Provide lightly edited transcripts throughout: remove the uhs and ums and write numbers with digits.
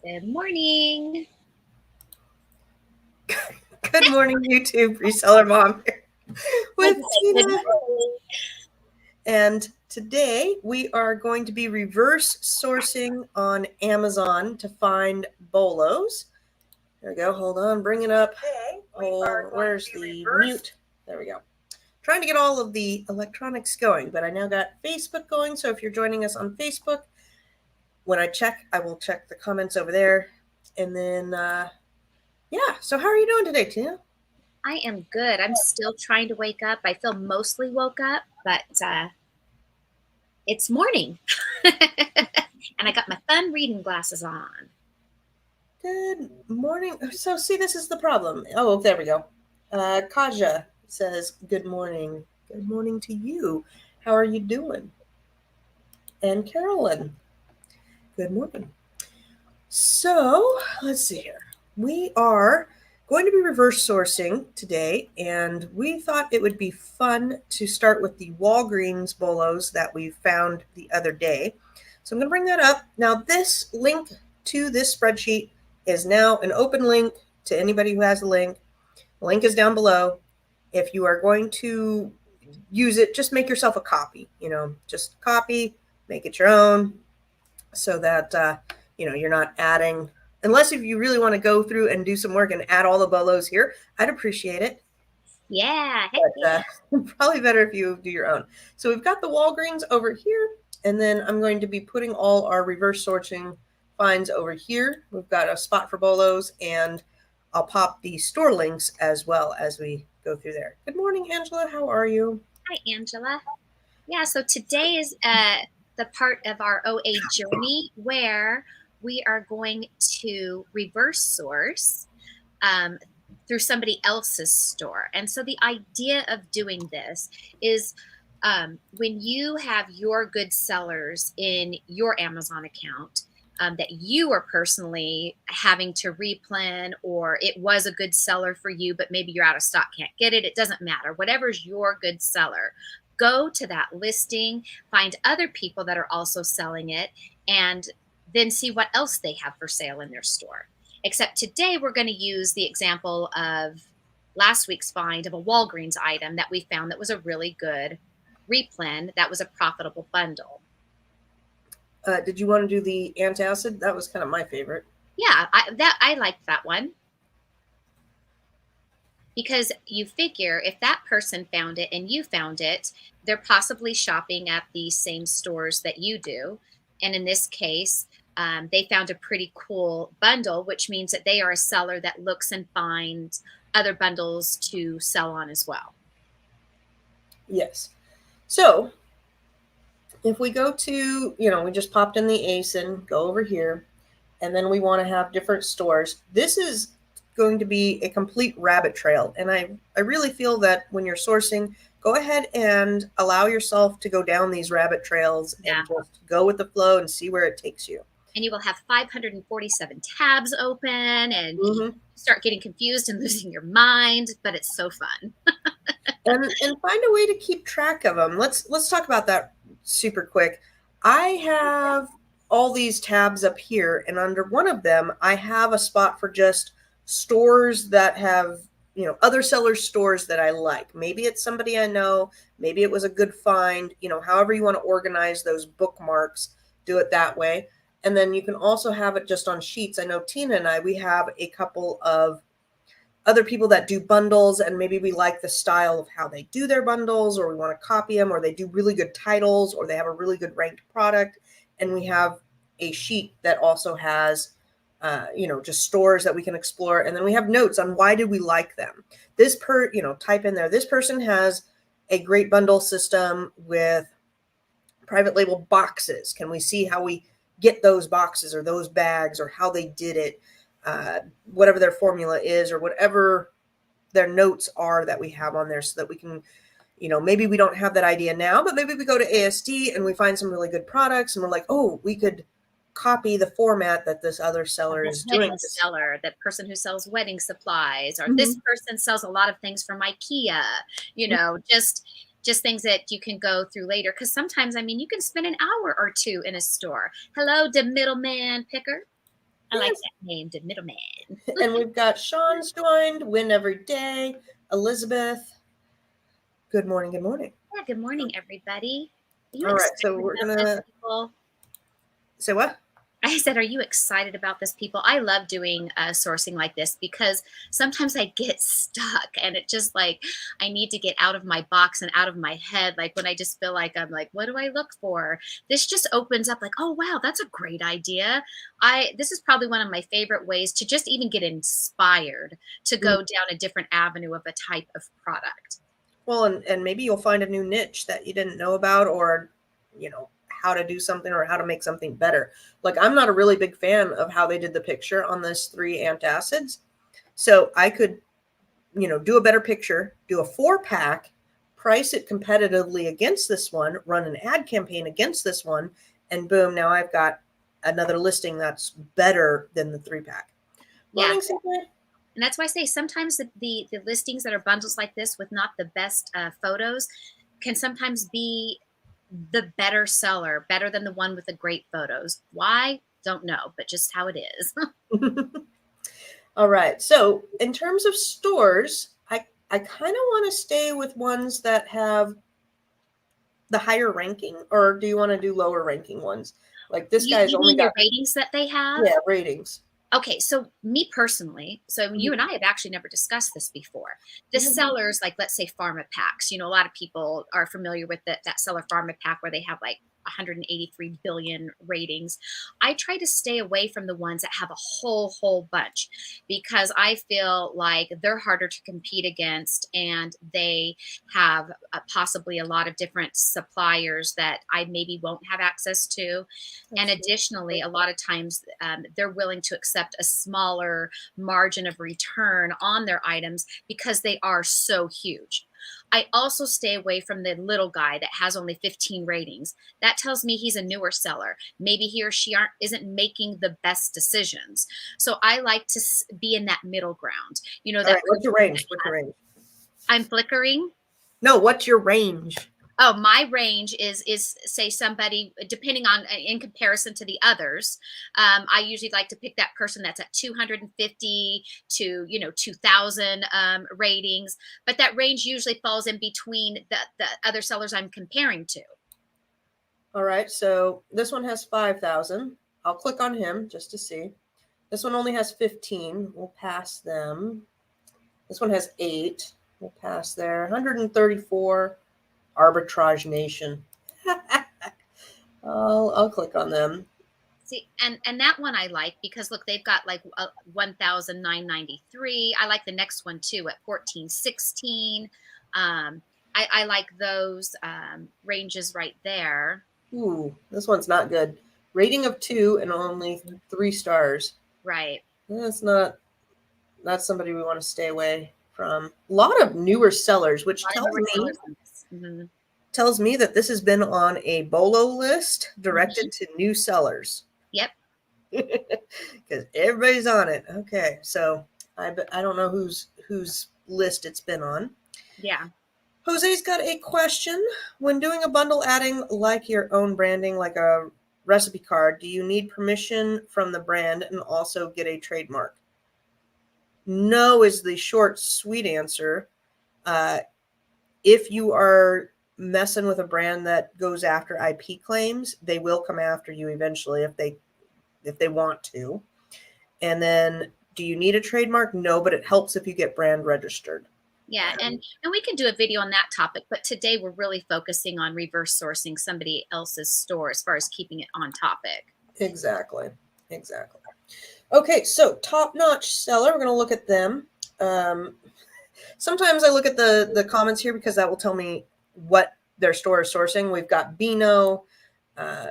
Good morning. Good morning, YouTube reseller mom here I with just say good Tina. morning. And today we are going to be reverse sourcing on Amazon to find Bolos. There we go. Hold on, bring it up. Oh, where's the mute? There we go. Trying to get all of the electronics going, but I now got Facebook going. So if you're joining us on Facebook, when I will check the comments over there. And then, yeah. So how are you doing today, Tina? I am good. I'm still trying to wake up. I feel mostly woke up, but it's morning. And I got my fun reading glasses on. Good morning. So, see, this is the problem. Oh, there we go. Kaja says, good morning. Good morning to you. How are you doing? And Carolyn, good morning. So, let's see here. We are going to be reverse sourcing today, and we thought it would be fun to start with the Walgreens bolos that we found the other day. So, I'm going to bring that up. Now, this link to this spreadsheet is now an open link to anybody who has a link. The link is down below. If you are going to use it, just make yourself a copy. Just copy, make it your own, so that you're not adding. Unless if you really want to go through and do some work and add all the bolos here, I'd appreciate it. Yeah, heck But probably better if you do your own. So we've got the Walgreens over here, and then I'm going to be putting all our reverse sourcing finds over here. We've got a spot for bolos, and I'll pop the store links as well as we go through there. Good morning, Angela. How are you? Hi, Angela. Yeah, so today is the part of our OA journey where we are going to reverse source um, through somebody else's store. And so the idea of doing this is when you have your good sellers in your Amazon account that you are personally having to replan, or it was a good seller for you, but maybe you're out of stock, can't get it. It doesn't matter. Whatever's your good seller, go to that listing, find other people that are also selling it, and then see what else they have for sale in their store. Except today we're going to use the example of last week's find of a Walgreens item that we found that was a really good replan, that was a profitable bundle. Did you want to do the antacid? That was kind of my favorite. Yeah, I liked that one, because you figure if that person found it and you found it, they're possibly shopping at the same stores that you do. And in this case, they found a pretty cool bundle, which means that they are a seller that looks and finds other bundles to sell on as well. Yes. So if we go to, we just popped in the ASIN, go over here, and then we want to have different stores. This is going to be a complete rabbit trail. And I really feel that when you're sourcing, go ahead and allow yourself to go down these rabbit trails Yeah. and just go with the flow and see where it takes you. And you will have 547 tabs open, and Mm-hmm. start getting confused and losing your mind, but it's so fun. And find a way to keep track of them. Let's talk about that super quick. I have all these tabs up here, and under one of them, I have a spot for just stores that have other sellers' stores that I like. Maybe it's somebody I know. Maybe it was a good find. However you want to organize those bookmarks, do it that way. And then you can also have it just on sheets. I know Tina and I, we have a couple of other people that do bundles, and maybe we like the style of how they do their bundles, or we want to copy them, or they do really good titles, or they have a really good ranked product. And we have a sheet that also has just stores that we can explore, and then we have notes on why did we like them. Type in there, this person has a great bundle system with private label boxes. Can we see how we get those boxes or those bags, or how they did it, whatever their formula is, or whatever their notes are that we have on there, so that we can, maybe we don't have that idea now, but maybe we go to ASD and we find some really good products, and we're like, oh, we could copy the format that this other seller The is wedding doing. seller, the person who sells wedding supplies, or this Mhm. person sells a lot of things from IKEA, just things that you can go through later. Because sometimes, I mean, you can spend an hour or two in a store. Hello, the middleman picker. I like Yes. that name, the middleman. And we've got Sean's joined, win every day. Elizabeth, good morning, good morning. Yeah, good morning, everybody. Are you All right, so excited we're about this, gonna people? say what? I said, are you excited about this, people? I love doing sourcing like this because sometimes I get stuck and it just like I need to get out of my box and out of my head. Like when I just feel like I'm like, what do I look for? This just opens up like, oh wow, that's a great idea. This is probably one of my favorite ways to just even get inspired to go down a different avenue of a type of product. Well, and maybe you'll find a new niche that you didn't know about, or how to do something or how to make something better. Like, I'm not a really big fan of how they did the picture on this 3 antacids. So I could, do a better picture, do a 4-pack, price it competitively against this one, run an ad campaign against this one, and boom, now I've got another listing that's better than the 3-pack. Yeah. Morning, Cynthia. And that's why I say sometimes the listings that are bundles like this with not the best photos can sometimes be the better seller, better than the one with the great photos. Why? Don't know, but just how it is. All right. So in terms of stores, I kind of want to stay with ones that have the higher ranking, or do you want to do lower ranking ones? Like this guy's You only mean the got ratings that they have? ratings. Okay, so me personally, so you and Mhm. I have actually never discussed this before. The We have not. sellers, like let's say pharma packs, a lot of people are familiar with that seller pharma pack where they have like 183 billion ratings. I try to stay away from the ones that have a whole bunch because I feel like they're harder to compete against and they have possibly a lot of different suppliers that I maybe won't have access to. And additionally, a lot of times they're willing to accept a smaller margin of return on their items because they are so huge. I also stay away from the little guy that has only 15 ratings. That tells me he's a newer seller. Maybe he or she isn't making the best decisions. So I like to be in that middle ground. All right. What's your range? What's your range? I'm flickering. No, what's your range? Oh, my range is say somebody depending on in comparison to the others. I usually like to pick that person that's at 250 to 2,000 ratings, but that range usually falls in between the other sellers I'm comparing to. All right. So this one has 5,000. I'll click on him just to see. This one only has 15. We'll pass them. This one has 8. We'll pass there. 134. Arbitrage Nation. I'll click on them. See, and that one I like because look, they've got like 1,993. I like the next one too at 1,416. I like those ranges right there. Ooh, this one's not good. Rating of 2 and only 3 stars. Right. That's somebody we want to stay away from. A lot of newer sellers, which tells me that this has been on a Bolo list directed to new sellers. Yep. Because everybody's on it. Okay, so I don't know whose list it's been on. Yeah. Jose's got a question. When doing a bundle adding like your own branding, like a recipe card, do you need permission from the brand and also get a trademark? No is the short, sweet answer. If you are messing with a brand that goes after IP claims, they will come after you eventually if they want to. And then, do you need a trademark? No, but it helps if you get brand registered. Yeah, and we can do a video on that topic, but today we're really focusing on reverse sourcing somebody else's store as far as keeping it on topic. Exactly. Okay, so top-notch seller. We're going to look at them. Sometimes I look at the comments here because that will tell me what their store is sourcing. We've got Beano,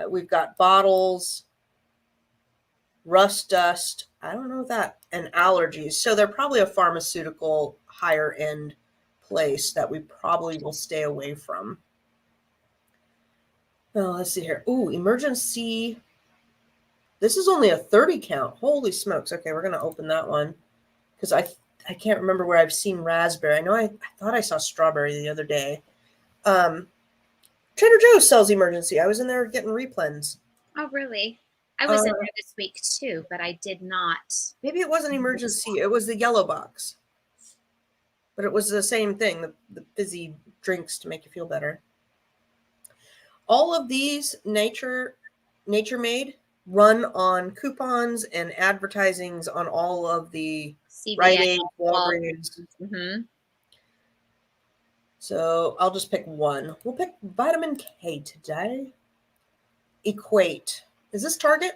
we've got Bottles, Rust Dust. I don't know that, and Allergies. So they're probably a pharmaceutical higher end place that we probably will stay away from. Oh, let's see here. Ooh, Emergency. This is only a 30 count. Holy smokes. Okay, we're going to open that one because I can't remember where I've seen raspberry. I know I thought I saw strawberry the other day. Trader Joe's sells Emergency. I was in there getting replens. Oh, really? I was in there this week too, but I did not. Maybe it wasn't emergency. It was the yellow box. But it was the same thing, the fizzy drinks to make you feel better. All of these Nature Made run on coupons and advertisings on all of the Rite CVS, Aid, Walgreens. Mm-hmm. So I'll just pick one. We'll pick vitamin K today. Equate. Is this Target?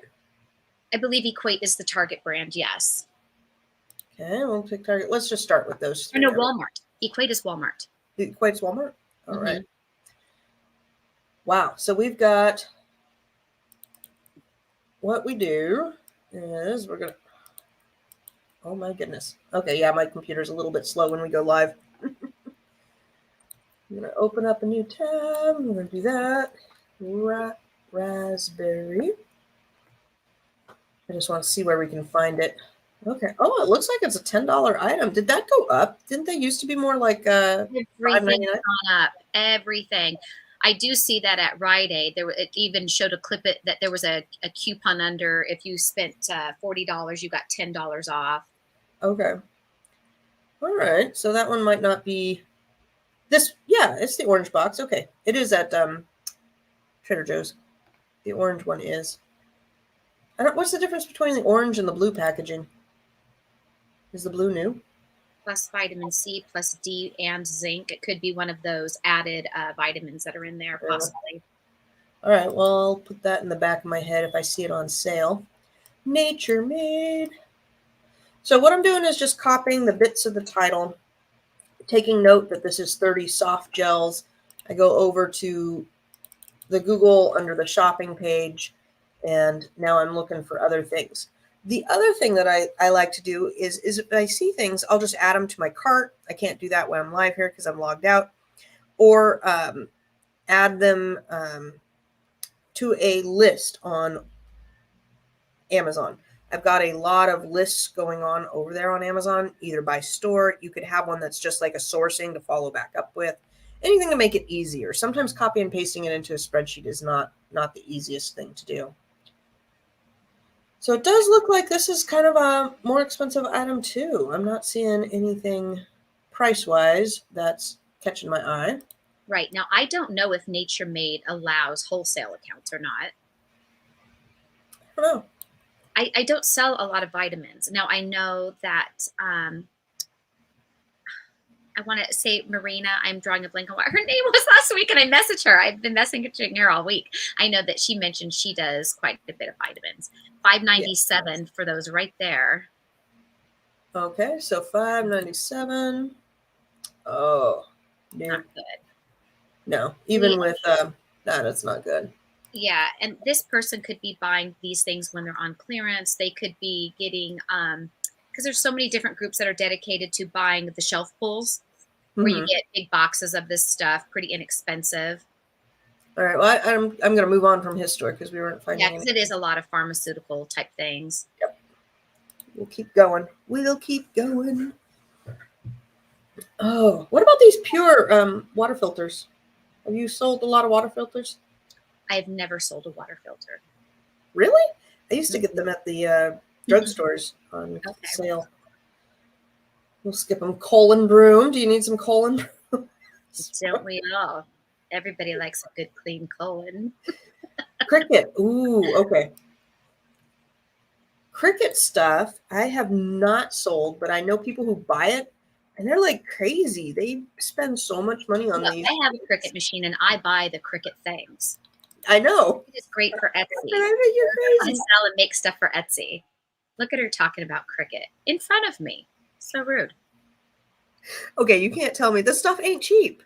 I believe Equate is the Target brand, yes. Okay, we'll pick Target. Let's just start with those Or three. no, Walmart. Equate is Walmart. Equate's Walmart? All Mm-hmm. right. Wow. So we've got, what we do is we're going to, oh my goodness. Okay, yeah, my computer's a little bit slow when we go live. I'm going to open up a new tab. I'm going to do that. Raspberry. I just want to see where we can find it. Okay. Oh, it looks like it's a $10 item. Did that go up? Didn't they used to be more like Everything's gone up. Everything. I do see that at Rite Aid. It even showed a clip that there was a coupon under. If you spent $40, you got $10 off. Okay. All right. So that one might not be this. Yeah, it's the orange box. Okay. It is at Trader Joe's. The orange one is. What's the difference between the orange and the blue packaging? Is the blue new? Plus vitamin C, plus D, and zinc. It could be one of those added vitamins that are in there, possibly. All right. Well, I'll put that in the back of my head if I see it on sale. Nature Made. So what I'm doing is just copying the bits of the title, taking note that this is 30 soft gels. I go over to the Google under the shopping page, and now I'm looking for other things. The other thing that I like to do is if I see things, I'll just add them to my cart. I can't do that when I'm live here because I'm logged out. Or add them to a list on Amazon. I've got a lot of lists going on over there on Amazon, either by store. You could have one that's just like a sourcing to follow back up with. Anything to make it easier. Sometimes copy and pasting it into a spreadsheet is not the easiest thing to do. So it does look like this is kind of a more expensive item too. I'm not seeing anything price-wise that's catching my eye. Right. Now, I don't know if Nature Made allows wholesale accounts or not. I don't know. I don't sell a lot of vitamins. Now, I know that I want to say Marina, I'm drawing a blank on what her name was last week, and I messaged her. I've been messaging her all week. I know that she mentioned she does quite a bit of vitamins. $5.97 for those right there. Okay, so $5.97. Oh, no. Not good. No, even with that's not good. Yeah, and this person could be buying these things when they're on clearance. They could be getting because there's so many different groups that are dedicated to buying the shelf pulls where you get big boxes of this stuff, pretty inexpensive. All right, well, I'm going to move on from his store because we weren't finding. Yeah, because it is a lot of pharmaceutical type things. Yep. We'll keep going. We'll keep going. Oh, what about these pure water filters? Have you sold a lot of water filters? I have never sold a water filter. Really? I used to get them at the drugstores on sale. We'll skip them. Colon Broom. Do you need some colon broom? Don't we all? Everybody likes a good clean colon. Cricket. Ooh, okay. Cricket stuff I have not sold, but I know people who buy it, and they're like crazy. They spend so much money on these. I have a Cricket machine, and I buy the Cricket things. I know. It's great for Etsy. I bet you're crazy. I sell and make stuff for Etsy. Look at her talking about Cricket in front of me. So rude. Okay, you can't tell me this stuff ain't cheap.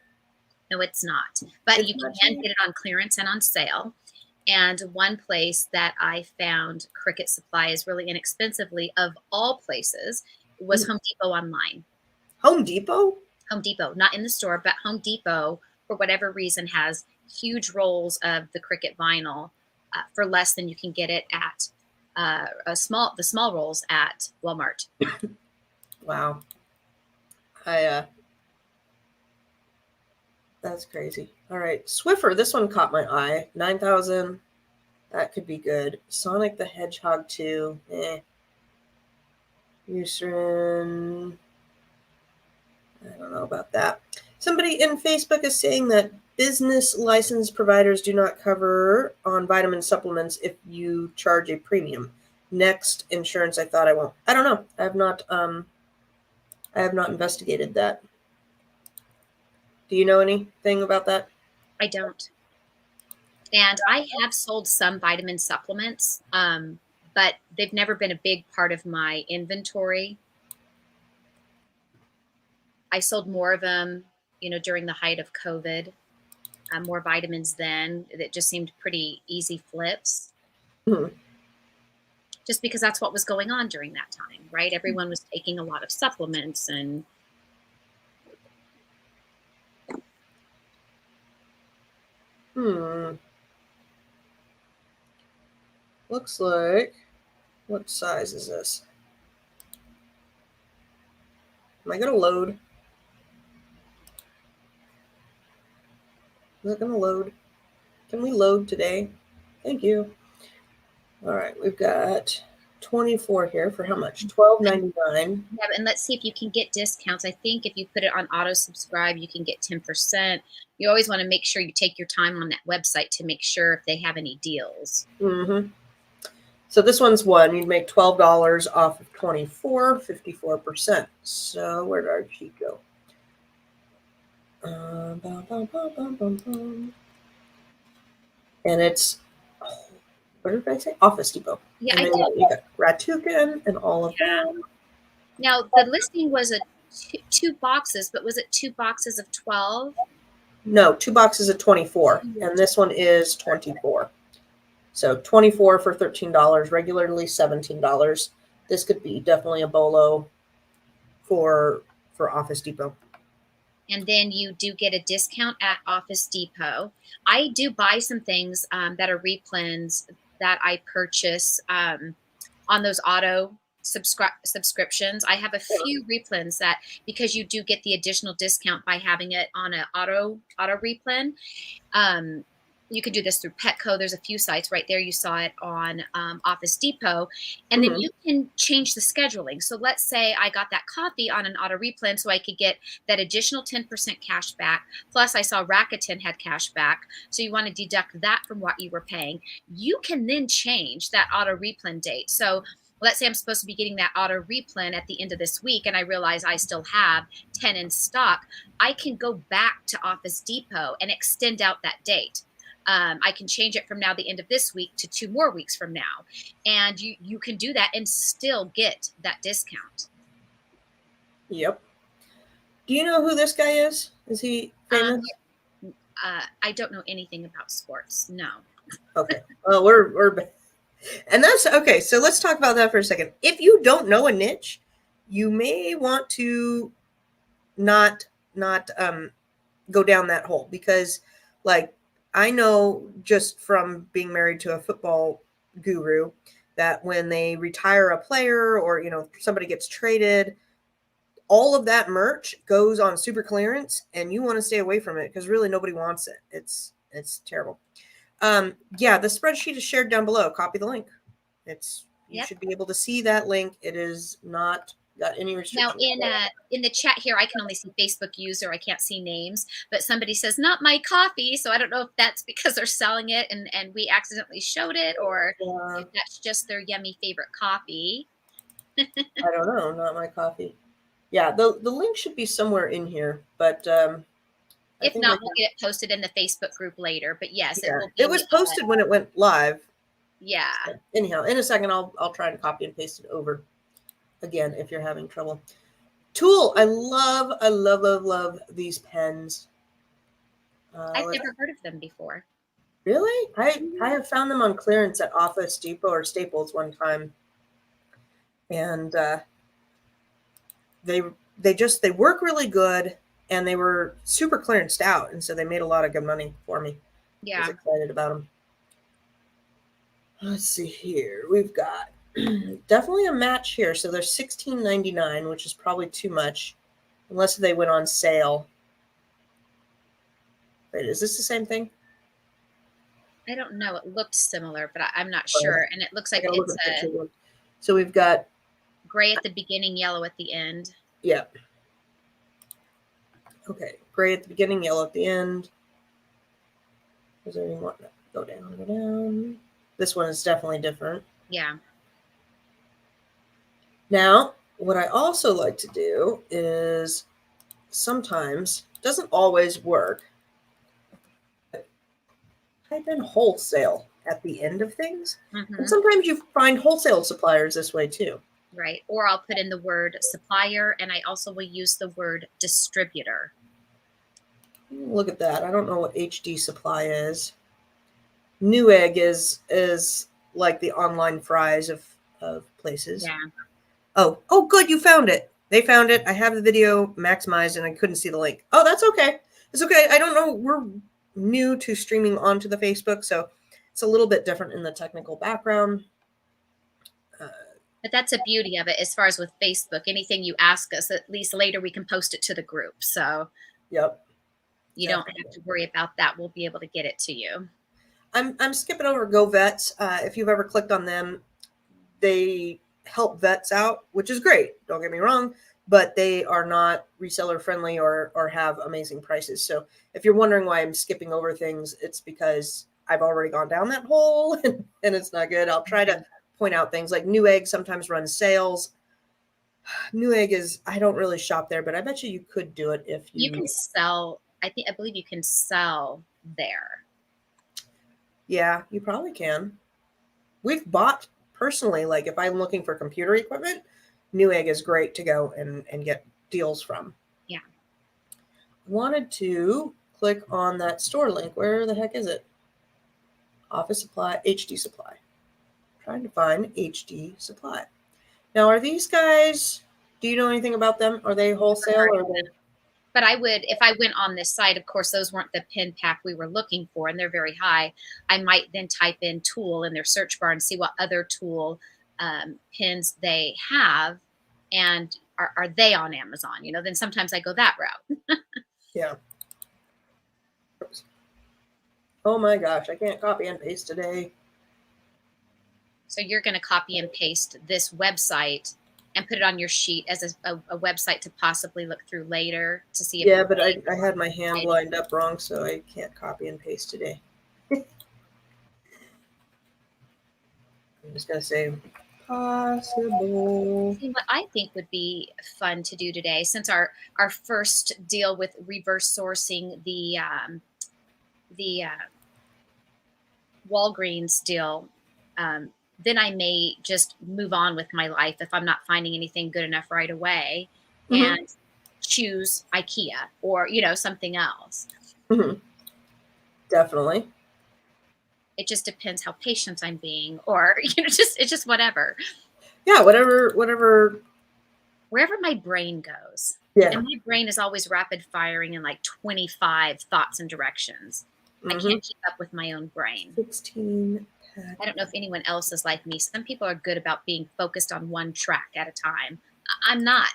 No, it's not. But you can get it on clearance and on sale. And one place that I found Cricket supplies really inexpensively, of all places, was Home Depot online. Home Depot? Home Depot, not in the store, but Home Depot, for whatever reason, has huge rolls of the Cricket vinyl for less than you can get it at the small rolls at Walmart. Wow. That's crazy. All right, Swiffer. This one caught my eye. 9,000. That could be good. Sonic the Hedgehog 2. Eucerin. I don't know about that. Somebody in Facebook is saying that business license providers do not cover on vitamin supplements if you charge a premium. Next insurance, I thought I won't. I don't know. I have not investigated that. Do you know anything about that? I don't. And I have sold some vitamin supplements, but they've never been a big part of my inventory. I sold more of them, during the height of COVID, more vitamins then. That just seemed pretty easy flips, Hmm. just because that's what was going on during that time, right? Everyone was taking a lot of supplements and Looks like, what size is this? Am I going to load? Is it going to load? Can we load today? Thank you. All right, we've got 24 here for how much? $12.99. yeah, and let's see if you can get discounts. I think if you put it on auto subscribe, you can get 10%. You always want to make sure you take your time on that website to make sure if they have any deals. Mm-hmm. So this one's one. You'd make $12 off of 24, 54%. So where did our sheet go? And it's, what did I say? Office Depot. Yeah, and I then did. you got Ratukin and all of them. Now the listing was two boxes, but was it 2 boxes of 12? No, 2 boxes of 24, and this one is 24. So 24 for $13, regularly $17. This could be definitely a bolo for Office Depot. And then you do get a discount at Office Depot. I do buy some things that are replens that I purchase on those auto subscriptions. I have a few replens that, because you do get the additional discount by having it on an auto replen. You can do this through Petco. There's a few sites right there. You saw it on Office Depot. And then you can change the scheduling. So let's say I got that coffee on an auto replen so I could get that additional 10% cash back. Plus I saw Rakuten had cash back. So you want to deduct that from what you were paying. You can then change that auto replen date. So let's say I'm supposed to be getting that auto replen at the end of this week and I realize I still have 10 in stock. I can go back to Office Depot and extend out that date. I can change it from now the end of this week to 2 more weeks from now. And you can do that and still get that discount. Yep. Do you know who this guy is? Is he famous? I don't know anything about sports. No. Okay. Well, we're and that's okay. So let's talk about that for a second. If you don't know a niche, you may want to not go down that hole, because like I know just from being married to a football guru that when they retire a player or somebody gets traded, all of that merch goes on super clearance and you want to stay away from it because really nobody wants it. It's terrible. Yeah, the spreadsheet is shared down below. Copy the link. You should be able to see that link. It is not got any restrictions. Now in the chat here, I can only see Facebook user. I can't see names, but somebody says not my coffee. So I don't know if that's because they're selling it and we accidentally showed it, or if that's just their yummy favorite coffee. I don't know. Not my coffee. Yeah, the link should be somewhere in here, but if not, we'll get it posted in the Facebook group later. But yes, it was posted when it went live. Yeah. So anyhow, in a second, I'll try to copy and paste it over again if you're having trouble. Tool, I love these pens. I've never heard of them before. Really? I have found them on clearance at Office Depot or Staples one time, and they work really good, and they were super clearanced out, and so they made a lot of good money for me. Yeah, I was excited about them. Let's see here. We've got definitely a match here. So they're $16.99, which is probably too much, unless they went on sale. Wait, is this the same thing? I don't know. It looked similar, but I'm not But sure. And it looks I like gotta look it's at the a picture. So we've got, gray at the beginning, yellow at the end. yeah. Okay, gray at the beginning, yellow at the end. Is there any more? Go down, go down. This one is definitely different. Yeah. Now, what I also like to do is sometimes, doesn't always work, type in wholesale at the end of things. And Hmm. sometimes you find wholesale suppliers this way too. Right. Or I'll put in the word supplier, and I also will use the word distributor. Look at that. I don't know what HD supply is. Newegg is like the online fries of places. Yeah. Oh, good, you found it. They found it. I have the video maximized and I couldn't see the link. Oh, that's okay. It's okay. I don't know. We're new to streaming onto the Facebook, so it's a little bit different in the technical background. Uh, But that's a beauty of it as far as with Facebook. Anything you ask us, at least later we can post it to the group. So yep, you don't have definitely. to worry about that. We'll be able to get it to you. I'm skipping over Go Vets. If you've ever clicked on them, they help vets out, which is great. Don't get me wrong, but they are not reseller friendly or have amazing prices. So if you're wondering why I'm skipping over things, it's because I've already gone down that hole and it's not good. I'll try to point out things like Newegg sometimes runs sales. Newegg is, I don't really shop there, but I bet you could do it if You you, can sell, I believe you can sell there. yeah, you probably can. We've bought personally, like if I'm looking for computer equipment, Newegg is great to go and get deals from. Yeah. Wanted to click on that store link. Where the heck is it? Office supply, HD supply. Trying to find HD supply. Now, are these guys, do you know anything about them? Are they wholesale or are they? But I would, if I went on this site, of course, those weren't the pin pack we were looking for, and they're very high. I might then type in tool in their search bar and see what other tool pins they have, and are they on Amazon? Then sometimes I go that route. Yeah. Oops. Oh my gosh, I can't copy and paste today. So you're going to copy and paste this website and put it on your sheet as a website to possibly look through later to see if Yeah, it but I may. had my hand lined up wrong, so I can't copy and paste today. I'm just going to say possible. See, what I think would be fun to do today, since our first deal with reverse sourcing the Walgreens deal, then I may just move on with my life if I'm not finding anything good enough right away, Mm-hmm. and choose IKEA or something else. Mm-hmm. Definitely. It just depends how patient I'm being, or it's just whatever. Yeah, whatever. Wherever my brain goes. Yeah. And my brain is always rapid firing in like 25 thoughts and directions. I Mm-hmm. can't keep up with my own brain. 16 pack. I don't know if anyone else is like me. Some people are good about being focused on one track at a time. I'm not.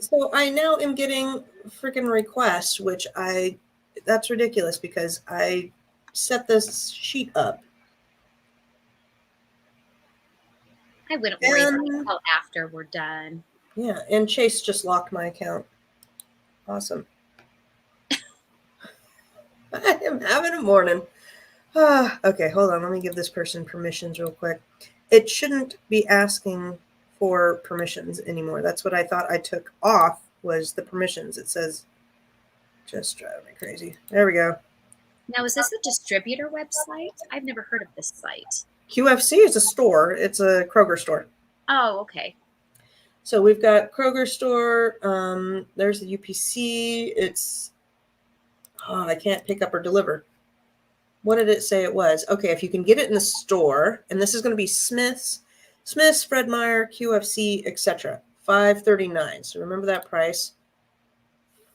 So I now am getting freaking requests, which that's ridiculous because I set this sheet up. I wouldn't worry about it And until after we're done. yeah, and Chase just locked my account. Awesome. I am having a morning. Okay, hold on. Let me give this person permissions real quick. It shouldn't be asking for permissions anymore. That's what I thought I took off was the permissions. It says just driving me crazy. There we go. Now, is this a distributor website? I've never heard of this site. QFC is a store. It's a Kroger store. Oh, okay. So we've got Kroger store. There's the UPC. I can't pick up or deliver. What did it say it was? Okay, if you can get it in the store, and this is going to be Smith's, Fred Meyer, QFC, etc. $5.39. So remember that price.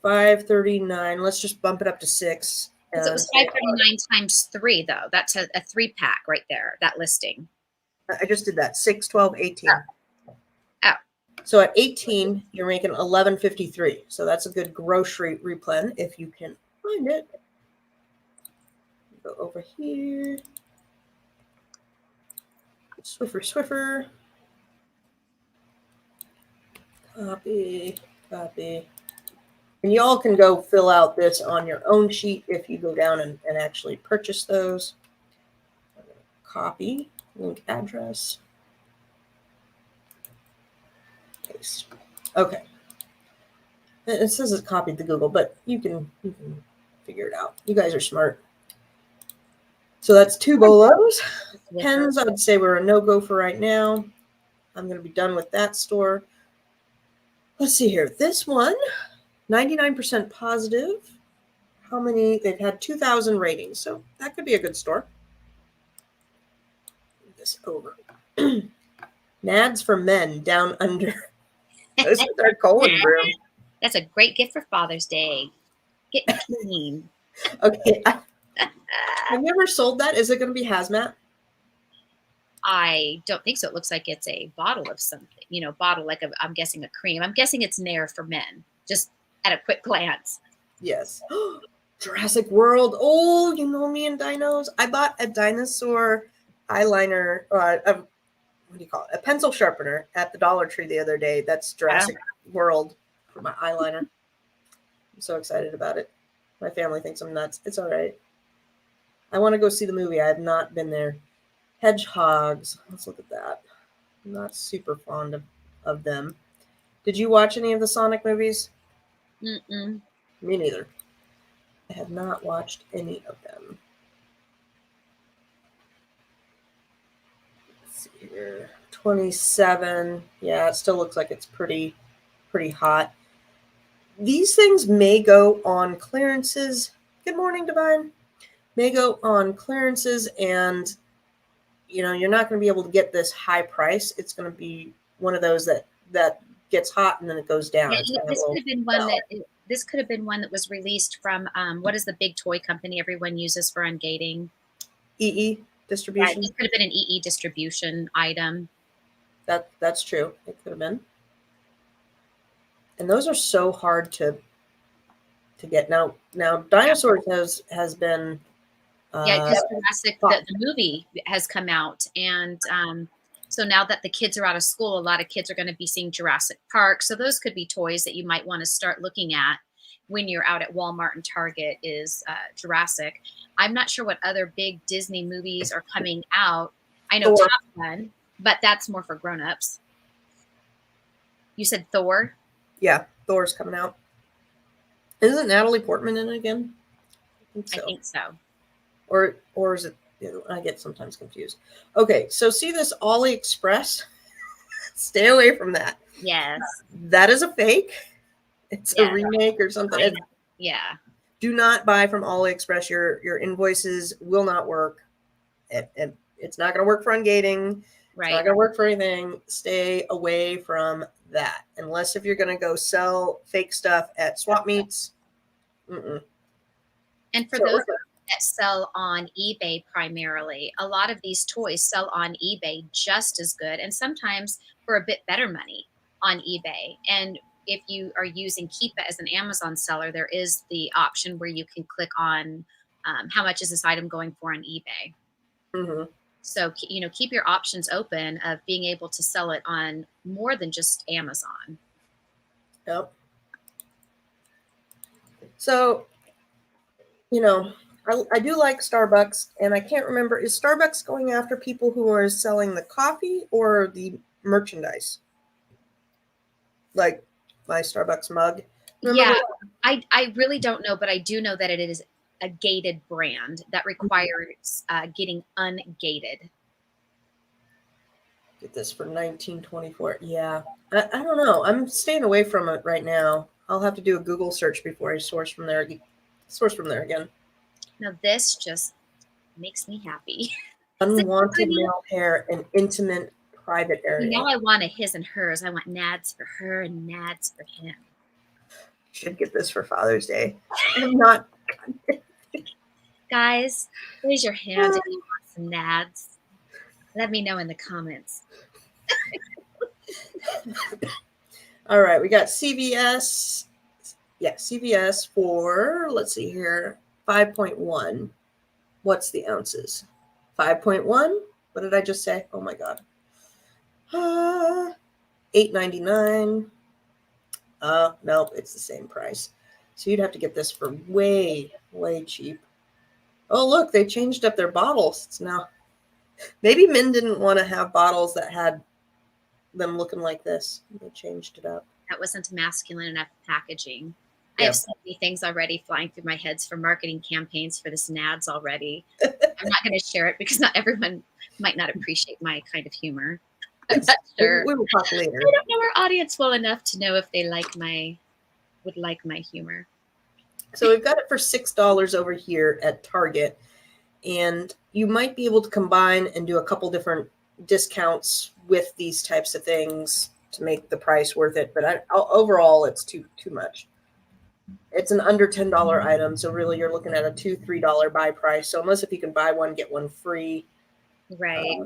$5.39. Let's just bump it up to $6. Because it was 539 times 3, though. That's a 3-pack right there, that listing. I just did that. 6, 12, 18. Oh. So at 18, you're making $11.53. So that's a good grocery replen if you can find it. Go over here. Swiffer. Copy. And y'all can go fill out this on your own sheet if you go down and actually purchase those. Copy. Link address. Paste. Okay. It says it's copied to Google, but you can figure it out. You guys are smart. So that's 2 Bolos. Pens, I would say we're a no-go for right now. I'm going to be done with that store. Let's see here. This one, 99% positive. How many? They've had 2,000 ratings, so that could be a good store. Move this over. Nads for Men Down Under. Those with our colon broom. That's a great gift for Father's Day. Getting clean. Okay. Have you ever sold that? Is it going to be hazmat? I don't think so. It looks like it's a bottle of something. Bottle like I'm guessing a cream. I'm guessing it's Nair for Men. Just at a quick glance. Yes. Jurassic World. Oh, you know me and dinos. I bought a dinosaur eyeliner. What do you call it? A pencil sharpener at the Dollar Tree the other day. That's Jurassic World for my eyeliner. I'm so excited about it. My family thinks I'm nuts. It's all right. I want to go see the movie. I have not been there. Hedgehogs. Let's look at that. I'm not super fond of them. Did you watch any of the Sonic movies? Mm-mm. Me neither. I have not watched any of them. Let's see here. 27. Yeah, it still looks like it's pretty hot. These things may go on clearances. Good morning, Divine. May go on clearances, and you're not going to be able to get this high price. It's going to be one of those that gets hot and then it goes down. Yeah, this could have been one this could have been one that was released from what is the big toy company everyone uses for ungating? EE distribution. Yeah, it could have been an EE distribution item. That's true. It could have been. And those are so hard to get. Now Dinosaurs has been because Jurassic the movie has come out, and so now that the kids are out of school, a lot of kids are going to be seeing Jurassic Park. So those could be toys that you might want to start looking at when you're out at Walmart and Target is Jurassic. I'm not sure what other big Disney movies are coming out. I know Top Gun, but that's more for grown-ups. You said Thor? Yeah, Thor's coming out. Isn't Natalie Portman in it again? I think so. Or is it? I get sometimes confused. Okay, so see this AliExpress? Stay away from that. Yes. That is a fake. It's a remake or something. Yeah. Do not buy from AliExpress. Your invoices will not work. And it's not going to work for ungating. Right. It's not going to work for anything. Stay away from that. Unless if you're going to go sell fake stuff at swap meets. Mm-mm. And for those that sell on eBay primarily, a lot of these toys sell on eBay just as good and sometimes for a bit better money on eBay. And if you are using Keepa as an Amazon seller, there is the option where you can click on how much is this item going for on eBay. Mm-hmm. So, keep your options open of being able to sell it on more than just Amazon. Yep. So, I do like Starbucks, and I can't remember, is Starbucks going after people who are selling the coffee or the merchandise? Like my Starbucks mug? Remember I really don't know, but I do know that it is a gated brand that requires getting ungated. Get this for $19.24. Yeah, I don't know. I'm staying away from it right now. I'll have to do a Google search before I source from there again. Now this just makes me happy. Unwanted male hair and intimate private area. Now I want a his and hers. I want nads for her and nads for him. Should get this for Father's Day. I'm not. Guys, raise your hand if you want some nads. Let me know in the comments. All right, we got CVS. Yeah, CVS for, let's see here, 5.1. What's the ounces? 5.1. What did I just say? Oh my God. $8.99. Nope, it's the same price. So you'd have to get this for way, way cheap. Oh, look, they changed up their bottles. It's now, maybe Min didn't want to have bottles that had them looking like this. They changed it up. That wasn't masculine enough packaging. I have Yep. so many things already flying through my heads for marketing campaigns for this NADS already. I'm not going to share it because not everyone might not appreciate my kind of humor. I'm not sure. We will talk later. I don't know our audience well enough to know if they would like my humor. So we've got it for $6 over here at Target. And you might be able to combine and do a couple different discounts with these types of things to make the price worth it. But overall, it's too much. It's an under $10 item, so really you're looking at a $2-3 buy price. So unless if you can buy one get one free, Right.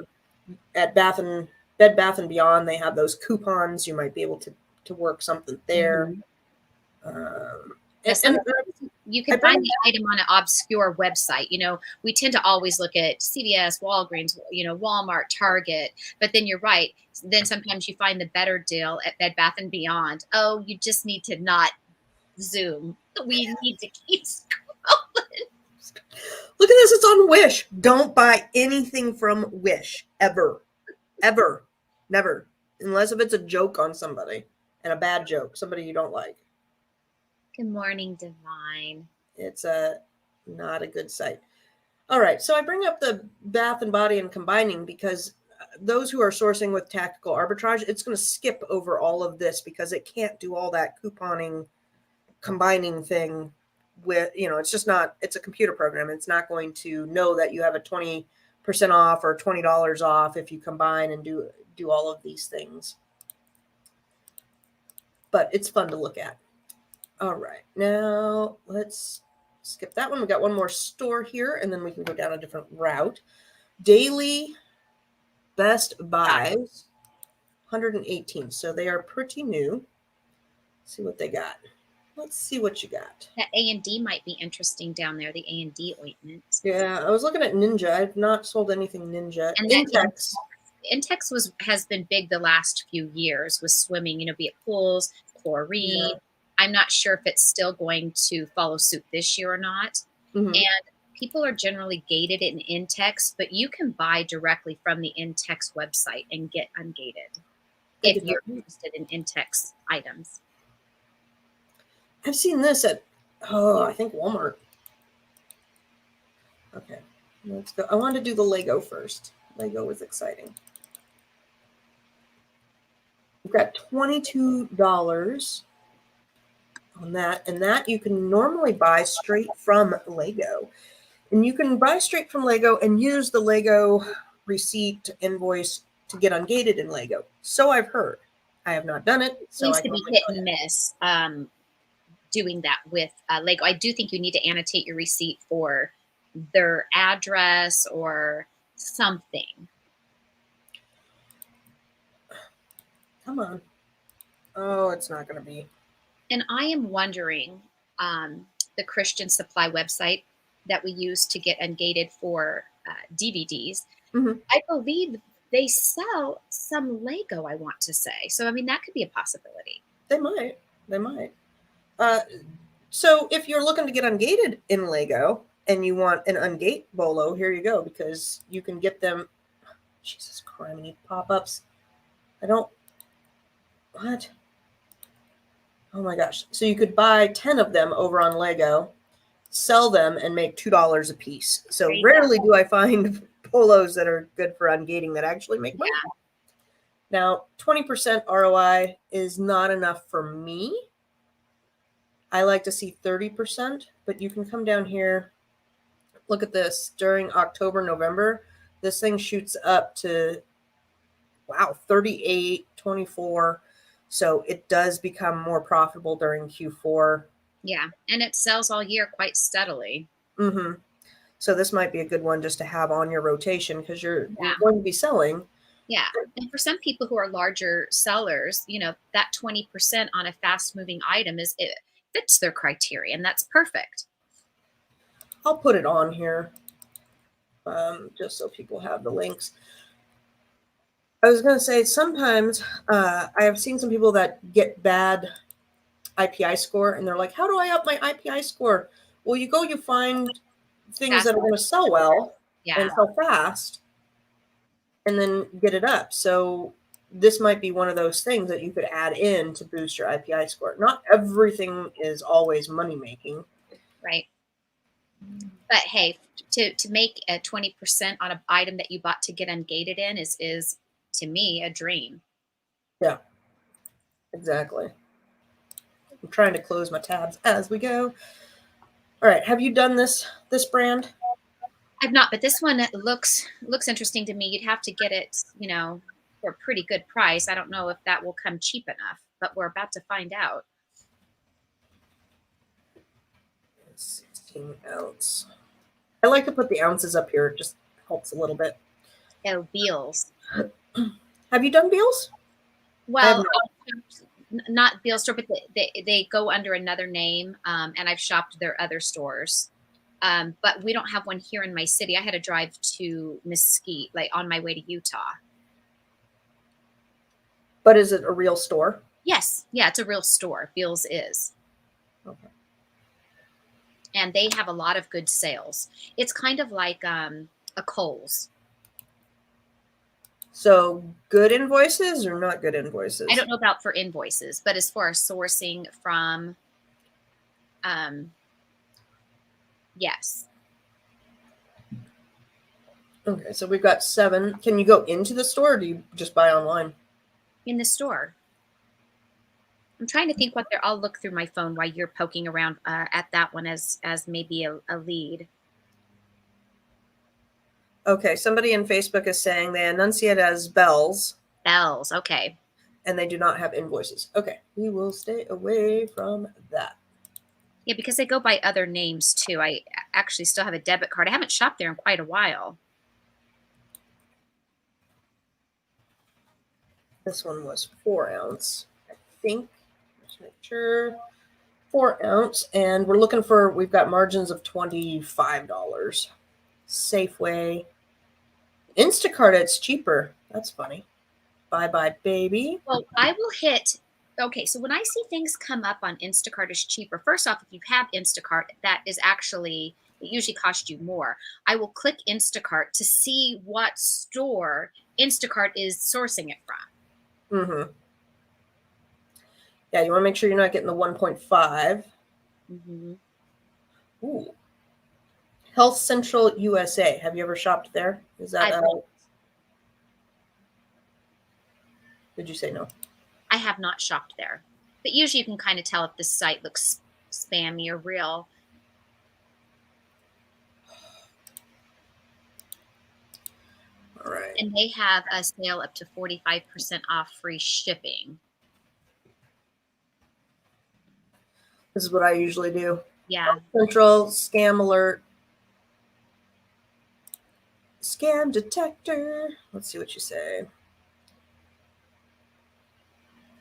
At Bed Bath and Beyond, they have those coupons. You might be able to work something there. Yes, you can find the item on an obscure website. You know, we tend to always look at CVS, Walgreens, you know, Walmart, Target. But then you're right. Then sometimes you find the better deal at Bed Bath and Beyond. Oh, you just need to not zoom. We need to keep scrolling. Look at this. It's on Wish. Don't buy anything from Wish ever. Ever. Never. Unless if it's a joke on somebody, and a bad joke, somebody you don't like. Good morning, Divine. It's not a good site. All right, so I bring up the Bath and Body and combining because those who are sourcing with tactical arbitrage, it's going to skip over all of this because it can't do all that couponing, combining thing with, you know, it's just not, it's a computer program. It's not going to know that you have a 20% off or $20 off if you combine and do all of these things. But it's fun to look at. All right, now let's skip that one. We got one more store here, and then we can go down a different route. Daily Best Buys, 118. So they are pretty new. Let's see what they got. Let's see what you got. That A&D might be interesting down there, the A&D ointment. Yeah, I was looking at Ninja. I've not sold anything Ninja. And Intex has been big the last few years with swimming, you know, be it pools, chlorine. Yeah. I'm not sure if it's still going to follow suit this year or not. Mm-hmm. And people are generally gated in Intex, but you can buy directly from the Intex website and get ungated if you're interested in Intex items. I've seen this at, I think Walmart. Okay, let's go. I wanted to do the Lego first. Lego was exciting. We've got $22 on that, and that you can normally buy straight from Lego. And you can buy straight from Lego and use the Lego receipt invoice to get ungated in Lego. So I've heard. I have not done it. It seems to be hit and miss doing that with Lego. I do think you need to annotate your receipt for their address or something. Come on. Oh, it's not going to be. And I am wondering, the Christian Supply website that we use to get ungated for DVDs, mm-hmm. I believe they sell some Lego, I want to say. So, I mean, that could be a possibility. They might. So if you're looking to get ungated in Lego and you want an ungate Bolo, here you go, because you can get them. Jesus Christ, I need pop-ups. What? Oh my gosh. So you could buy 10 of them over on Lego, sell them, and make $2 a piece. So rarely do I find polos that are good for ungating that actually make money. Yeah. Now, 20% ROI is not enough for me. I like to see 30%, but you can come down here. Look at this. During October, November, this thing shoots up to, wow, 38, 24. So it does become more profitable during Q4. Yeah, and it sells all year quite steadily. Mm-hmm. So this might be a good one just to have on your rotation because you're going to be selling. Yeah, and for some people who are larger sellers, you know, that 20% on a fast-moving item it fits their criteria, and that's perfect. I'll put it on here. just so people have the links. I was going to say sometimes I have seen some people that get bad IPI score, and they're like, "How do I up my IPI score?" Well, you find things Fast. that are going to sell well and Yeah. sell fast, and then get it up. So this might be one of those things that you could add in to boost your IPI score. Not everything is always money making. Right. But hey, to make a 20% on an item that you bought to get ungated in is to me a dream. Yeah, exactly. I'm trying to close my tabs as we go. All right, have you done this brand? I've not, but this one looks interesting to me. You'd have to get it, for a pretty good price. I don't know if that will come cheap enough, but we're about to find out. 16 ounce. I like to put the ounces up here. It just helps a little bit. Oh, Beals. Have you done Beals? I have Well, not. not Beal store, but they go under another name, and I've shopped their other stores. But we don't have one here in my city. I had to drive to Mesquite, like on my way to Utah. But is it a real store? Yes, yeah, it's a real store. Beals is. Okay. And they have a lot of good sales. It's kind of like a Kohl's. So good invoices or not good I invoices? don't know about for invoices, but as far as sourcing from, um, yes, Okay, so we've got 7. Can you go into the store or do you just buy online? in the store. I'm trying to think what they're. I'll look through my phone while you're poking around at that one as maybe a lead. Okay, somebody in Facebook is saying they enunciate as bells Bells, okay. and they do not have invoices. Okay, we will stay away from that. Yeah, because they go by other names too. I actually still have a debit card. I haven't shopped there in quite a while. This one was 4 ounce, I think. Let's make sure. 4 ounce, and we've got margins of $25. Safeway. Instacart, it's cheaper. That's funny. Bye bye, baby. Well, I will hit. Okay, so when I see things come up on Instacart as cheaper, first off, if you have Instacart, that is actually, it usually costs you more. I will click Instacart to see what store Instacart is sourcing it from. Mm-hmm. Yeah, you want to make sure you're not getting the 1.5. Mm-hmm. Ooh. Health Central USA. Have you ever shopped there? Is that I did you say no? I have not shopped there, but usually you can kind of tell if the site looks spammy or real. All right. And they have a sale up to 45% off free shipping. This is what I usually do. Yeah. Central scam alert. Scam detector. Let's see what you say.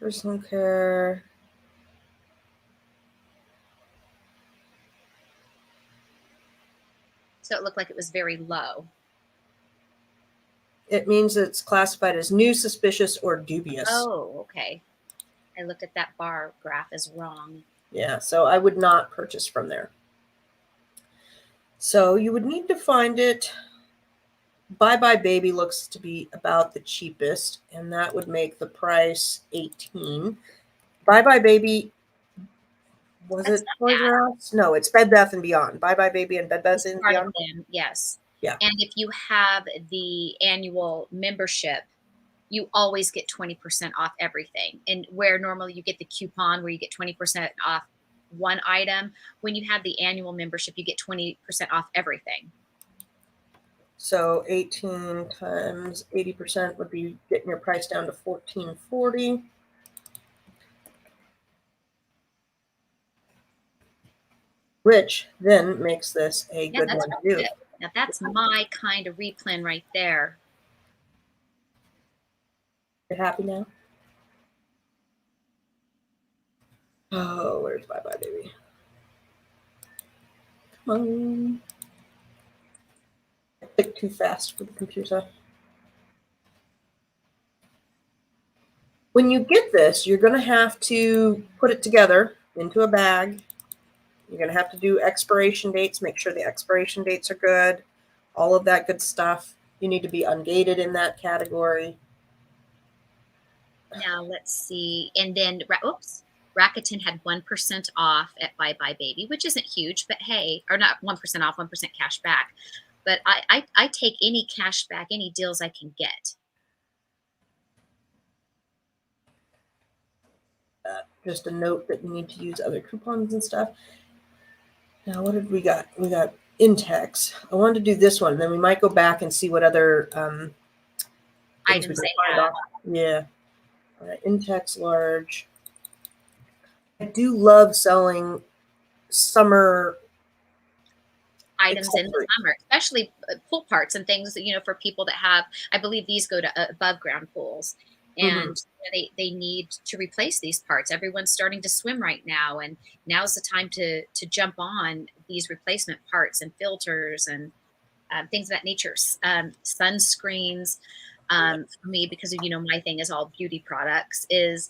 Personal care. So it looked like it was very low. It means it's classified as new, suspicious, or dubious. Oh, okay. I looked at that bar graph as wrong. Yeah, so I would not purchase from there. So you would need to find it. Bye Bye Baby looks to be about the cheapest, and that would make the price 18. Bye Bye Baby, was That's it not Toys bad. R Us? No, it's Bed Bath and Beyond. Bye Bye Baby and Bed Bath It's and part of Beyond. them, yes. Yeah. And if you have the annual membership, you always get 20% off everything. And where normally you get the coupon where you get 20% off one item, when you have the annual membership, you get 20% off everything. So 18 times 80% would be getting your price down to $14.40. Which then makes this a Yeah, good that's one to really do. good. Now that's my kind of replan right there. You happy now? Oh, where's Bye Bye Baby? Come on. Click too fast for the computer. When you get this, you're going to have to put it together into a bag. You're going to have to do expiration dates, make sure the expiration dates are good, all of that good stuff. You need to be ungated in that category. Now let's see. And then, oops, Rakuten had 1% off at Bye Bye Baby, which isn't huge, but hey, or not 1% off, 1% cash back. But I take any cash back, any deals I can get. Just a note that you need to use other coupons and stuff. Now, what did we got? We got Intex. I wanted to do this one. Then we might go back and see what other Items they have. Yeah. All right, Intex large. I do love selling summer items in the summer, especially pool parts and things that, for people that have, I believe these go to above ground pools, and they need to replace these parts. Everyone's starting to swim right now, and now's the time to jump on these replacement parts and filters and things of that nature. Sunscreens, for me, because of, my thing is all beauty products, is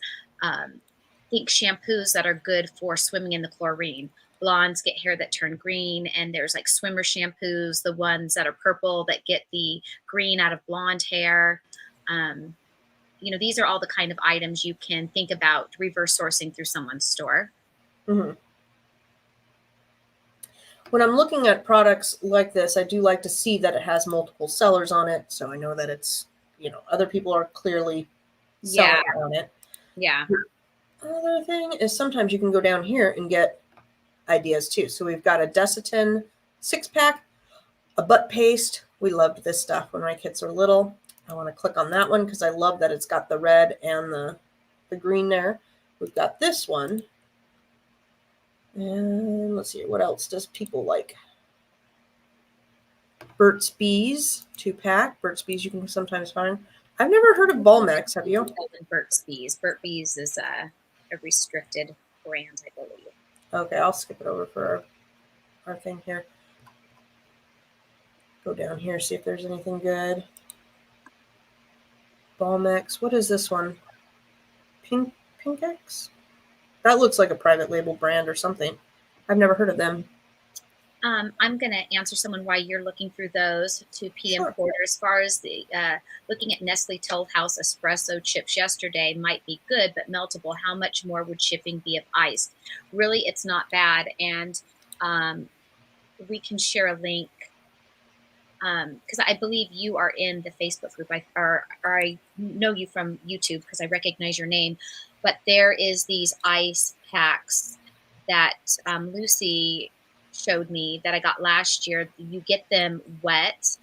think shampoos that are good for swimming in the chlorine. Blondes get hair that turn green, and there's like swimmer shampoos, the ones that are purple that get the green out of blonde hair. These are all the kind of items you can think about reverse sourcing through someone's store. When I'm looking at products like this, I do like to see that it has multiple sellers on it, so I know that it's, other people are clearly selling on it. Yeah. Other thing is sometimes you can go down here and get ideas too. So we've got a Desitin 6-pack, a butt paste. We loved this stuff when my kids were little. I want to click on that one because I love that it's got the red and the green there. We've got this one. And let's see, what else does people like? Burt's Bees 2-pack. Burt's Bees you can sometimes find. I've never heard of Balmex, have you? Burt's Bees. Burt's Bees is a restricted brand, I believe. Okay, I'll skip it over for our thing here. Go down here, see if there's anything good. Balmex. What is this one? Pinkex? That looks like a private label brand or something. I've never heard of them. I'm going to answer someone why you're looking through those to PM Porter. As far as the looking at Nestle Toll House espresso chips yesterday might be good, but meltable. How much more would shipping be of ice? Really, it's not bad. And we can share a link because I believe you are in the Facebook group. Or I know you from YouTube because I recognize your name. But there is these ice packs that Lucy showed me that I got last year. You get them wet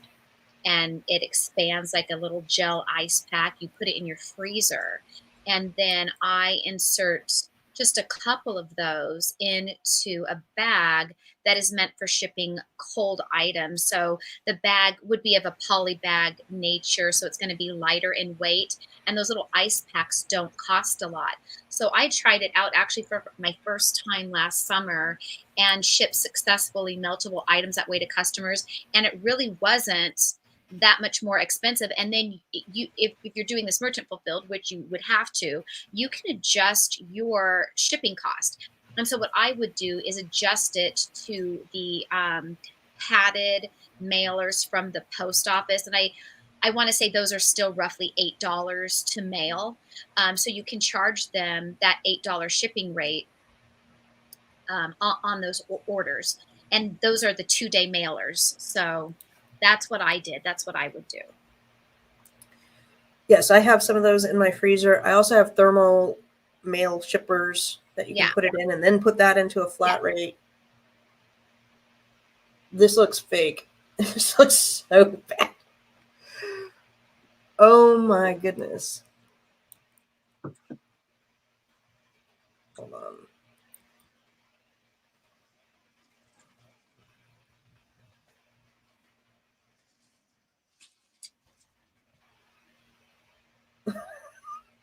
and it expands like a little gel ice pack. You put it in your freezer, and then I insert just a couple of those into a bag that is meant for shipping cold items. So the bag would be of a poly bag nature, so it's going to be lighter in weight, and those little ice packs don't cost a lot. So I tried it out actually for my first time last summer and shipped successfully meltable items that way to customers, and it really wasn't that much more expensive. And then if you're doing this merchant fulfilled, which you would have to, you can adjust your shipping cost. And so what I would do is adjust it to the padded mailers from the post office. And I want to say those are still roughly $8 to mail. So you can charge them that $8 shipping rate on those orders. And those are the 2-day mailers. So that's what I did. That's what I would do. Yes, I have some of those in my freezer. I also have thermal mail shippers that you can put it in and then put that into a flat rate. This looks fake. This looks so bad. Oh my goodness. Hold on.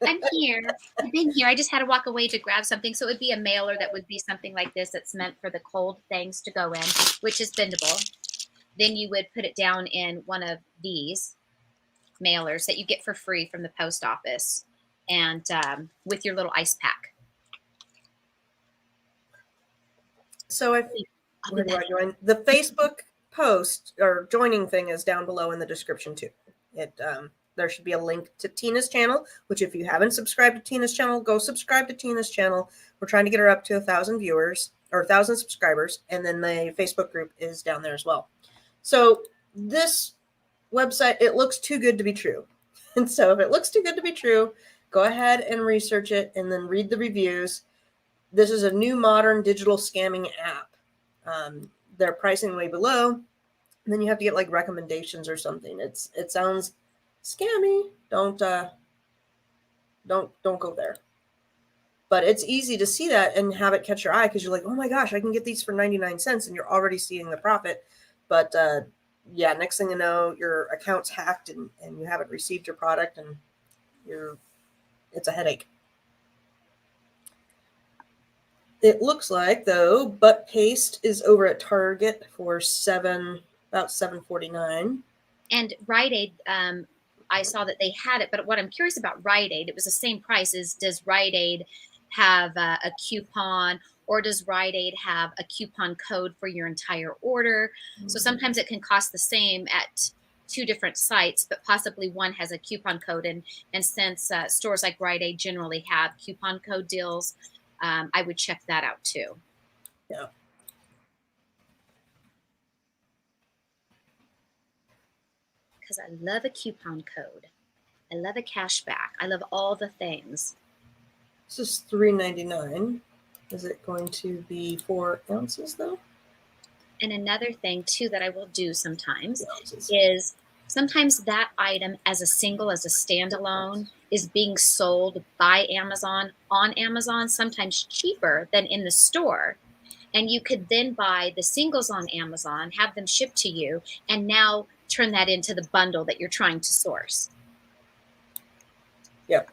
I'm here. I've been here. I just had to walk away to grab something. So it would be a mailer that would be something like this that's meant for the cold things to go in, which is bendable. then you would put it down in one of these mailers that you get for free from the post office, and with your little ice pack. So where do I join? The Facebook post or joining thing is down below in the description too. There should be a link to Tina's channel, which if you haven't subscribed to Tina's channel, go subscribe to Tina's channel. We're trying to get her up to 1,000 viewers or 1,000 subscribers. And then the Facebook group is down there as well. So this website, it looks too good to be true. And so if it looks too good to be true, go ahead and research it and then read the reviews. This is a new modern digital scamming app. They're pricing way below. And then you have to get like recommendations or something. It sounds scammy. Don't go there. But it's easy to see that and have it catch your eye because you're like, oh my gosh, I can get these for 99 cents, and you're already seeing the profit. But yeah, next thing you know, your account's hacked and you haven't received your product, and it's a headache. It looks like though, butt paste is over at Target for about $7.49. And Rite Aid, I saw that they had it, but what I'm curious about Rite Aid, it was the same price. Does Rite Aid have a coupon, or does Rite Aid have a coupon code for your entire order? So sometimes it can cost the same at two different sites, but possibly one has a coupon code. And since stores like Rite Aid generally have coupon code deals, I would check that out too. Yeah. Because I love a coupon code. I love a cashback. I love all the things. This is $3.99. Is it going to be 4 ounces though? And another thing too that I will do sometimes is sometimes that item as a single, as a standalone, is being sold by Amazon on Amazon, sometimes cheaper than in the store. And you could then buy the singles on Amazon, have them shipped to you, and now turn that into the bundle that you're trying to source. Yep.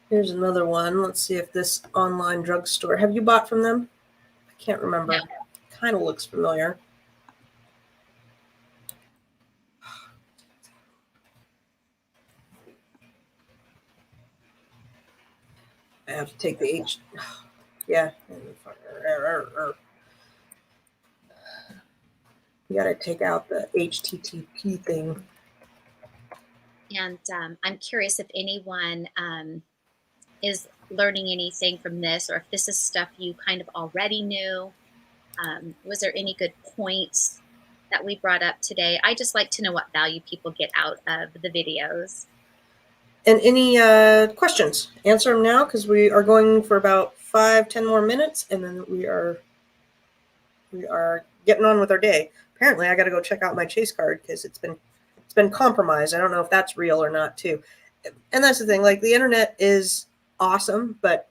Here's another one. Let's see if this online drugstore. Have you bought from them? I can't remember. No. Kind of looks familiar. I have to take the H. Yeah. You got to take out the HTTP thing. And I'm curious if anyone is learning anything from this, or if this is stuff you kind of already knew. Was there any good points that we brought up today? I just like to know what value people get out of the videos. And any questions? Answer them now, because we are going for about 5-10 more minutes, and then we are getting on with our day. Apparently, I got to go check out my Chase card because it's been compromised. I don't know if that's real or not, too. And that's the thing. Like, the internet is awesome, but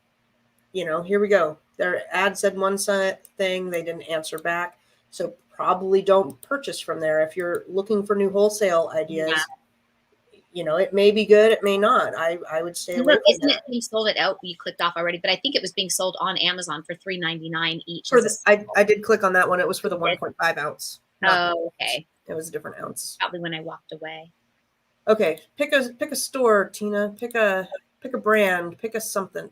here we go. Their ad said one thing, they didn't answer back. So probably don't purchase from there if you're looking for new wholesale ideas. Yeah. It may be good, it may not. I would stay away from isn't it being sold at out? You clicked off already, but I think it was being sold on Amazon for $3.99 each. I did click on that one. It was for the 1.5 ounce. Oh, okay. It was a different ounce. Probably when I walked away. Okay, pick a store, Tina. Pick a brand. Pick a something.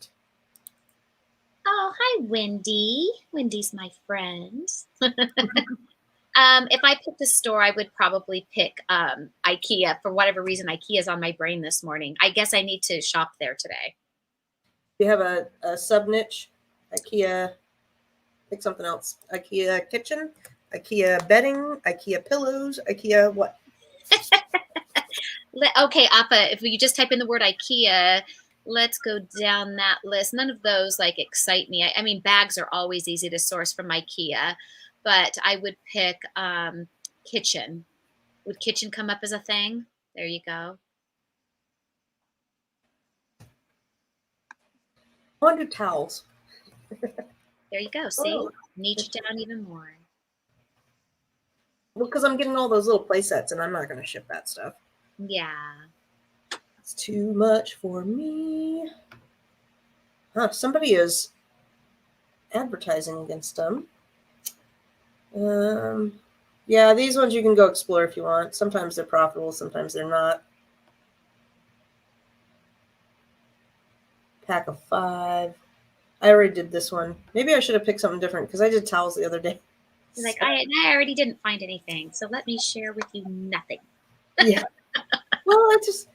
Oh, hi, Wendy. Wendy's my friend. If I picked a store, I would probably pick IKEA. For whatever reason, IKEA is on my brain this morning. I guess I need to shop there today. You have a sub niche, IKEA. Pick something else. IKEA kitchen, IKEA bedding, IKEA pillows, IKEA what? Okay, Appa, if we just type in the word IKEA, let's go down that list. None of those excite me. I mean, bags are always easy to source from IKEA, but I would pick kitchen. Would kitchen come up as a thing? There you go. I want to do towels. There you go. See, need you down even more. Well, because I'm getting all those little play sets, and I'm not going to ship that stuff. Yeah. It's too much for me. Huh, somebody is advertising against them. Yeah, these ones you can go explore if you want. Sometimes they're profitable, sometimes they're not. Pack of 5. I already did this one. Maybe I should have picked something different because I did towels the other day. You're like, So, I already didn't find anything, so let me share with you nothing. yeah. Well, I just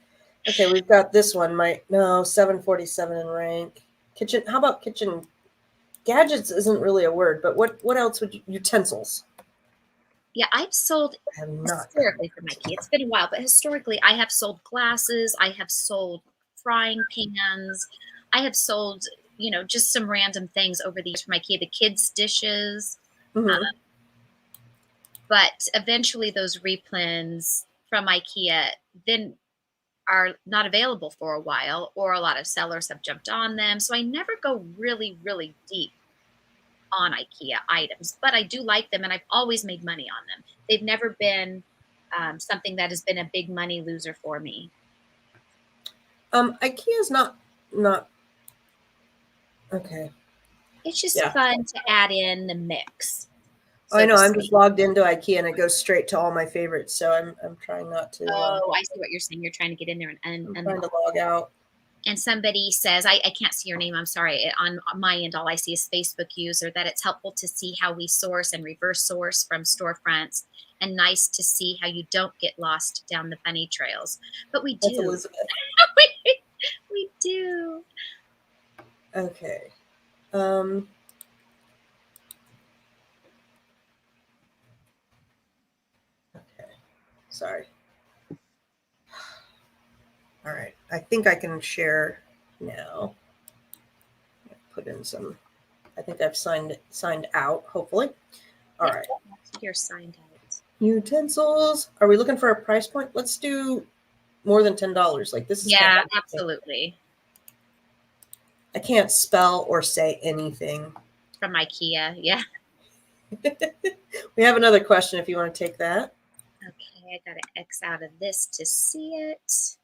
okay. We've got this one. My no 747 in rank. Kitchen. How about kitchen gadgets? Isn't really a word, but what else would you, utensils? Yeah, I've sold I have not done historically for my key. It's been a while, but historically, I have sold glasses. I have sold frying pans. I have sold, just some random things over the years for my key. The kids' dishes. that. Hmm. But eventually, those replens from IKEA then are not available for a while, or a lot of sellers have jumped on them. So I never go really, really deep on IKEA items, but I do like them and I've always made money on them. They've never been something that has been a big money loser for me. IKEA's not okay. It's just Yeah. fun to add in the mix, Oh, I so know. to I'm just speak. logged into IKEA and it goes straight to all my favorites. So I'm trying not to. Oh, I see what you're saying. You're trying to get in there and I'm trying unlock. to log out. And somebody says, I can't see your name, I'm sorry. On my end, all I see is Facebook user, that it's helpful to see how we source and reverse source from storefronts, and nice to see how you don't get lost down the bunny trails. But we That's do. Elizabeth. We do. Okay. Um. Okay. Sorry. All right. I think I can share now. Put in some. I think I've signed out. Hopefully. All Yeah, right. you're signed out. Utensils. Are we looking for a price point? Let's do more than $10. Like this is kind Yeah, of. absolutely. I can't spell or say anything. From IKEA. Yeah. We have another question if you want to take that. Okay, I got to X out of this to see it.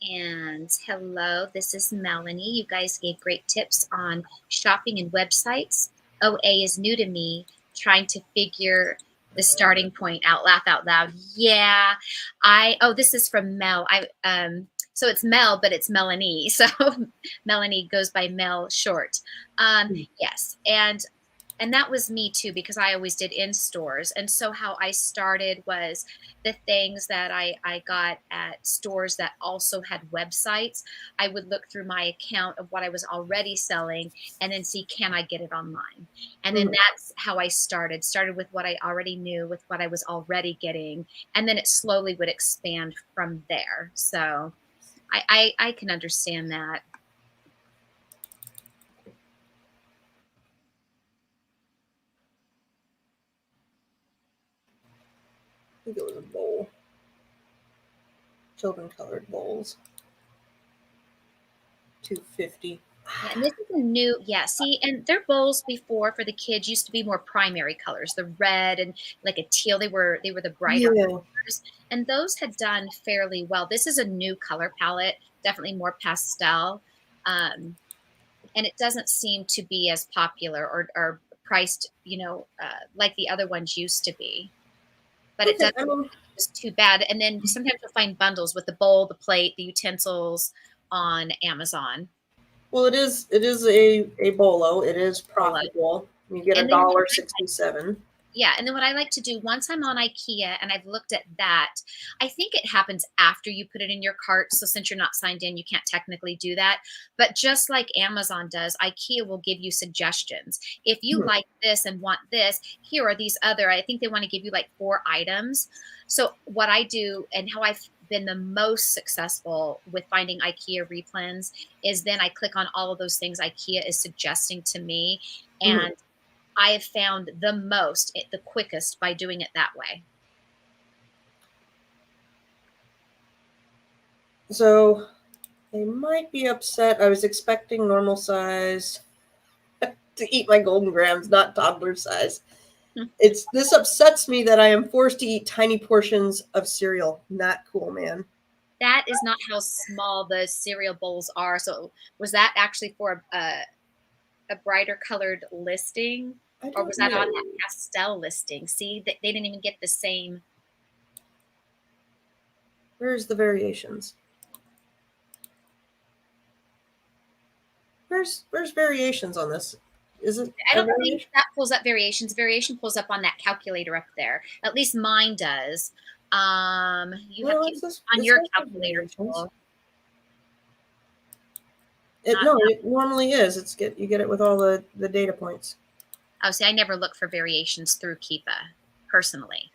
And hello, this is Melanie. You guys gave great tips on shopping and websites. OA is new to me, trying to figure the starting point out. Laugh out loud. Yeah, this is from Mel. So it's Mel, but it's Melanie. So Melanie goes by Mel short. Yes, and that was me too, because I always did in stores. And so how I started was the things that I got at stores that also had websites. I would look through my account of what I was already selling and then see, can I get it online? And then Mhm. that's how I started with what I already knew, with what I was already getting. And then it slowly would expand from there. So I can understand that. I think it was a bowl. Children colored bowls. 250. Yeah, and this is a new, yeah, see, and their bowls before for the kids used to be more primary colors, the red and like a teal. They were the brighter Yeah. colors, and those had done fairly well. This is a new color palette, definitely more pastel. Um, and it doesn't seem to be as popular or priced, like the other ones used to be. But it Okay. doesn't just too bad. And then sometimes you'll find bundles with the bowl, the plate, the utensils on Amazon. Well, it is a bolo. It is Roll up. profitable. You get a And then dollar 67. yeah, and then what I like to do once I'm on IKEA and I've looked at that, I think it happens after you put it in your cart. So since you're not signed in, you can't technically do that. But just like Amazon does, IKEA will give you suggestions. If you Mhm. like this and want this, here are these other, I think they want to give you like 4 items. So what I do and how I've been the most successful with finding IKEA replens is then I click on all of those things IKEA is suggesting to me. Mhm. And I have found the quickest by doing it that way. So they might be upset. I was expecting normal size to eat my golden grams, not toddler size. It's this upsets me that I am forced to eat tiny portions of cereal. Not cool, man. That is not how small the cereal bowls are. So was that actually for a brighter colored listing? I Or don't was that on know. that pastel listing? See, they didn't even get the same. Where's the variations? Where's variations on this? Is it I a don't think variation? that pulls up variations. Variation pulls up on that calculator up there. At least mine does. You have No, to it says on your there's calculator variations. tool. It Not no, it normally is. You get it with all the data points. Oh, see, I never look for variations through Keepa personally.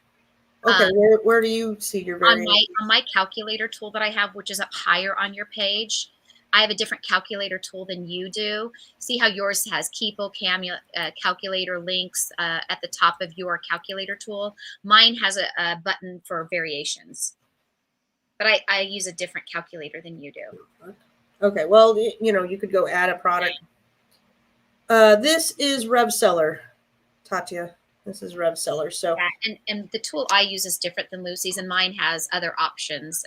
Okay, where do you see your On my variations? on my calculator tool that I have, which is up higher on your page, I have a different calculator tool than you do. See how yours has Keepo calculator links at the top of your calculator tool? Mine has a button for variations, but I use a different calculator than you do. Okay, well, you could go add a product. This is RevSeller, Tatya. This is RevSeller. So Yeah, and the tool I use is different than Lucy's, and mine has other options.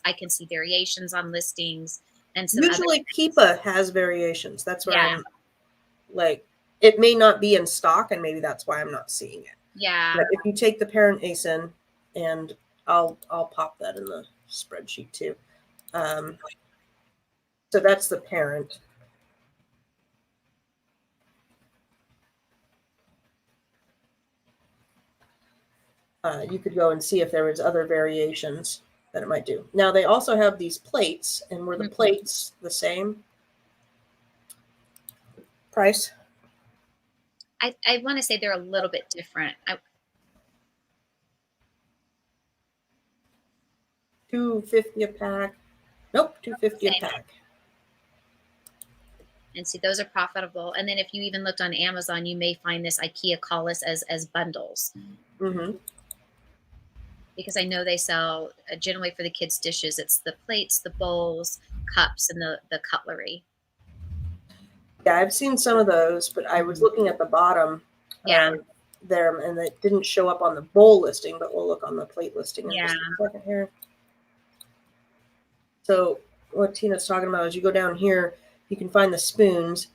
I can see variations on listings and some other usually things. Keepa has variations. That's where Yeah, I'm like, it may not be in stock, and maybe that's why I'm not seeing it. yeah. But if you take the parent ASIN, and I'll pop that in the spreadsheet too. So that's the parent. You could go and see if there was other variations that it might do. Now they also have these plates, and were the Mhm. plates the same price? I want to say they're a little bit different. $2.50 a pack. Nope, $2.50 a Same. pack. And see, those are profitable. And then if you even looked on Amazon, you may find this IKEA Collis as bundles Mm-hmm. because I know they sell generally for the kids' dishes. It's the plates, the bowls, cups, and the cutlery. Yeah, I've seen some of those, but I was Mhm. looking at the bottom Yeah, there, and it didn't show up on the bowl listing, but we'll look on the plate listing in yeah. just a second here. So what Tina's talking about is you go down here, you can find the spoons,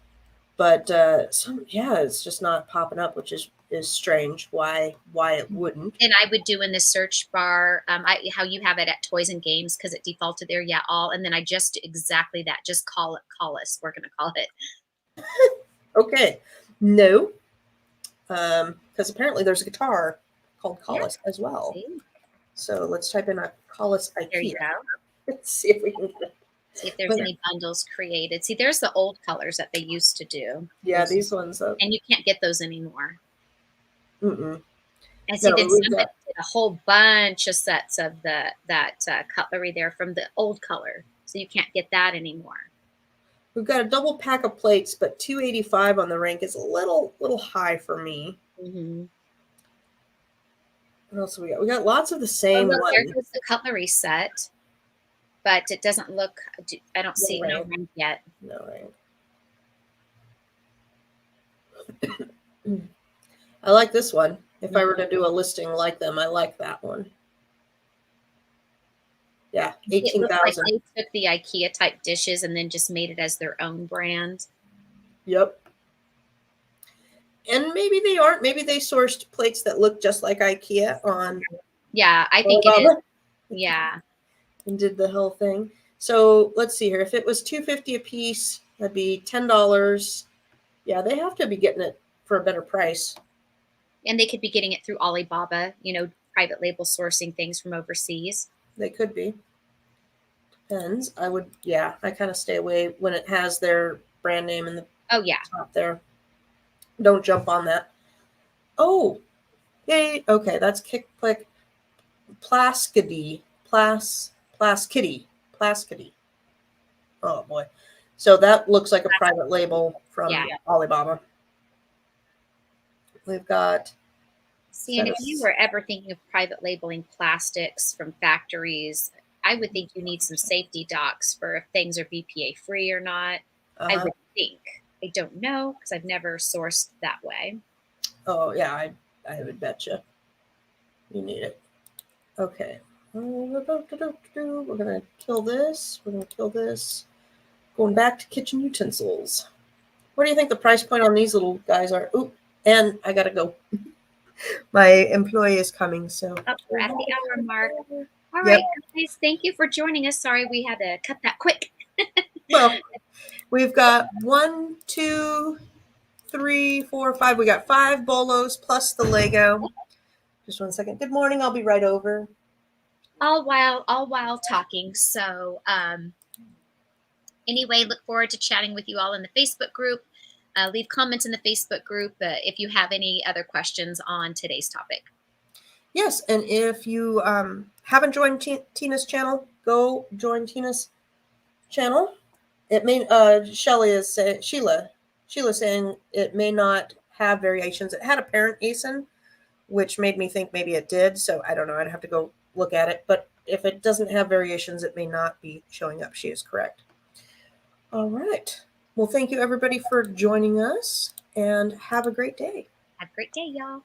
but it's just not popping up, which is strange. Why it wouldn't? And I would do in the search bar, how you have it at Toys and Games because it defaulted there. Yeah, all. And then I just do exactly that. Just call it Collis. We're going to call it. Okay, no, because apparently there's a guitar called Yeah. Collis as well. See, So let's type in a Collis there you IKEA. go. Let's see if we can get it. See if there's But any bundles created. See, there's the old colors that they used to do. yeah, Those, these ones. and you can't get those anymore. Mm-mm. And see, No, then we've somebody got did a whole bunch of sets of that cutlery there from the old color, so you can't get that anymore. we've got a double pack of plates, but 285 on the rank is a little high for me. Mm-hmm. What else we got? We got lots of the Oh, same look, there ones. goes the cutlery set, but it doesn't look. I don't No see no rank. rank yet. No rank. I like this one. If I were Mhm. to do a listing like them, I like that one. Yeah, It looks like 18,000. they took the IKEA type dishes and then just made it as their own brand. Yep. And maybe they aren't. Maybe they sourced plates that look just like IKEA on Yeah, I think it is. Alibaba Yeah. and did the whole thing. So let's see here. If it was $2.50 a piece, that'd be $10. Yeah, they have to be getting it for a better price. And they could be getting it through Alibaba, private label sourcing things from overseas. They could be. Depends. I kind of stay away when it has their brand name in the Oh, yeah. top there. Don't jump on that. Oh, yay. Okay, that's Kick Click Plaskity. Plaskity. Oh boy. So that looks like a private label from Yeah. Alibaba. We've got See, and if you were ever thinking of private labeling plastics from factories, I would think you need some safety docs for if things are BPA free or not. I uh-huh. would think. I don't know because I've never sourced that way. Oh yeah, I would bet you need it. Okay. We're gonna kill this. We're gonna kill this. Going back to kitchen utensils. What do you think the price point on these little guys are? Ooh, And I gotta go. My employee is coming, so. Oh, we're at the hour mark. All Yep. right, guys, thank you for joining us. Sorry we had to cut that quick. Well, we've got 1, 2, 3, 4, 5. We got 5 Bolos plus the Lego. Just one second. Good morning. I'll be right over. all while talking. So anyway, look forward to chatting with you all in the Facebook group. Leave comments in the Facebook group if you have any other questions on today's topic. Yes, and if you haven't joined Tina's channel, go join Tina's channel. It may Shelly is saying Sheila saying it may not have variations. It had a parent ASIN, which made me think maybe it did. So I don't know. I'd have to go look at it. But if it doesn't have variations, it may not be showing up. She is correct. All right. Well, thank you everybody for joining us, and have a great day. Have a great day, y'all.